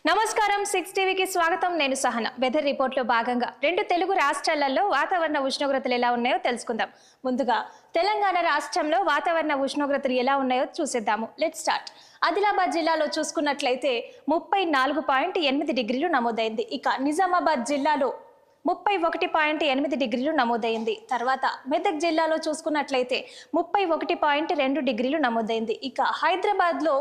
నమస్కారం 6 టీవీకి స్వాగతం. నేను సహన. వెదర్ రిపోర్ట్ లో భాగంగా రెండు తెలుగు రాష్ట్రాలలో వాతావరణ ఉష్ణోగ్రతలు ఎలా ఉన్నాయో తెలుసుకుందాం. ముందుగా తెలంగాణ రాష్ట్రంలో వాతావరణ ఉష్ణోగ్రతలు ఎలా ఉన్నాయో చూసేద్దాము. Let's start. ఆదిలాబాద్ జిల్లాలో చూసుకున్నట్లయితే 34.8 డిగ్రీలు నమోదైంది. ఇక నిజామాబాద్ జిల్లాలో 31.8 డిగ్రీలు నమోదైంది. తర్వాత మెదక్ జిల్లాలో చూసుకున్నట్లయితే 31.2 డిగ్రీలు నమోదైంది. ఇక హైదరాబాద్లో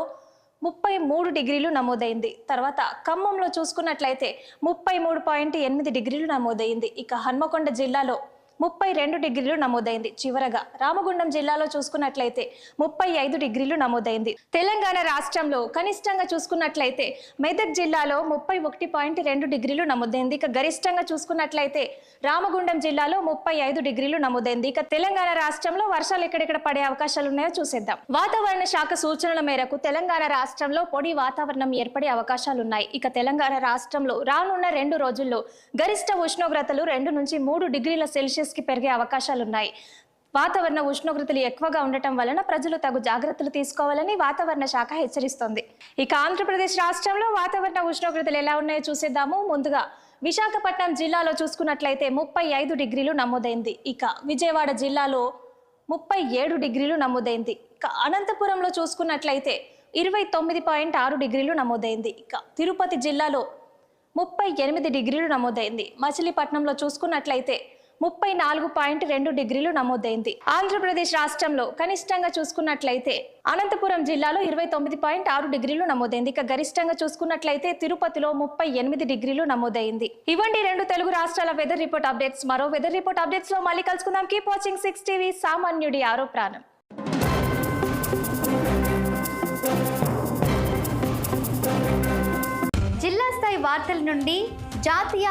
33 డిగ్రీలు నమోదైంది. తర్వాత ఖమ్మంలో చూసుకున్నట్లయితే 33.8 డిగ్రీలు నమోదైంది. ఇక హన్మకొండ జిల్లాలో 32 డిగ్రీలు నమోదైంది. చివరగా రామగుండం జిల్లాలో చూసుకున్నట్లయితే 35 డిగ్రీలు నమోదైంది. తెలంగాణ రాష్ట్రంలో కనిష్టంగా చూసుకున్నట్లయితే మెదక్ జిల్లాలో 31.2 డిగ్రీలు నమోదైంది. ఇక గరిష్టంగా చూసుకున్నట్లయితే రామగుండం జిల్లాలో 35 డిగ్రీలు నమోదైంది. ఇక తెలంగాణ రాష్ట్రంలో వర్షాలు ఎక్కడెక్కడ పడే అవకాశాలు ఉన్నాయో చూసేద్దాం. వాతావరణ శాఖ సూచనల మేరకు తెలంగాణ రాష్ట్రంలో పొడి వాతావరణం ఏర్పడే అవకాశాలున్నాయి. ఇక తెలంగాణ రాష్ట్రంలో రానున్న 2 రోజుల్లో గరిష్ట ఉష్ణోగ్రతలు 2 నుంచి 3 డిగ్రీల సెల్సియస్ కి పెరిగే అవకాశాలున్నాయి. వాతావరణ ఉష్ణోగ్రతలు ఎక్కువగా ఉండటం వలన ప్రజలు తగు జాగ్రత్తలు తీసుకోవాలని వాతావరణ శాఖ హెచ్చరిస్తోంది. ఇక ఆంధ్రప్రదేశ్ రాష్ట్రంలో వాతావరణ ఉష్ణోగ్రతలు ఎలా ఉన్నాయో చూసేద్దాము. ముందుగా విశాఖపట్నం జిల్లాలో చూసుకున్నట్లయితే 35 డిగ్రీలు నమోదైంది. ఇక విజయవాడ జిల్లాలో 37 డిగ్రీలు నమోదైంది. ఇక అనంతపురంలో చూసుకున్నట్లయితే 29.6 డిగ్రీలు నమోదైంది. ఇక తిరుపతి జిల్లాలో 38 డిగ్రీలు నమోదైంది. మచిలీపట్నంలో చూసుకున్నట్లయితే 34.2 డిగ్రీలు నమోదైంది. ఆంధ్రప్రదేశ్ రాష్ట్రంలో కనిష్టంగా చూసుకున్నట్లయితే అనంతపురం జిల్లాలో 29.6 డిగ్రీలు నమోదైంది. ఇక గరిష్టంగా చూసుకున్నట్లయితే తిరుపతిలో 38 డిగ్రీలు నమోదైంది. ఇవ్వండి 2 తెలుగు రాష్ట్రాల వెదర్ రిపోర్ట్ అప్డేట్స్. మరో వెదర్ రిపోర్ట్ అప్డేట్స్ లో మళ్ళీ కలుసుకుందాం. Keep watching 6 TV. సామాన్యుడి ఆరో ప్రాణం. జిల్లా స్థాయి వార్తల నుండి జాతీయ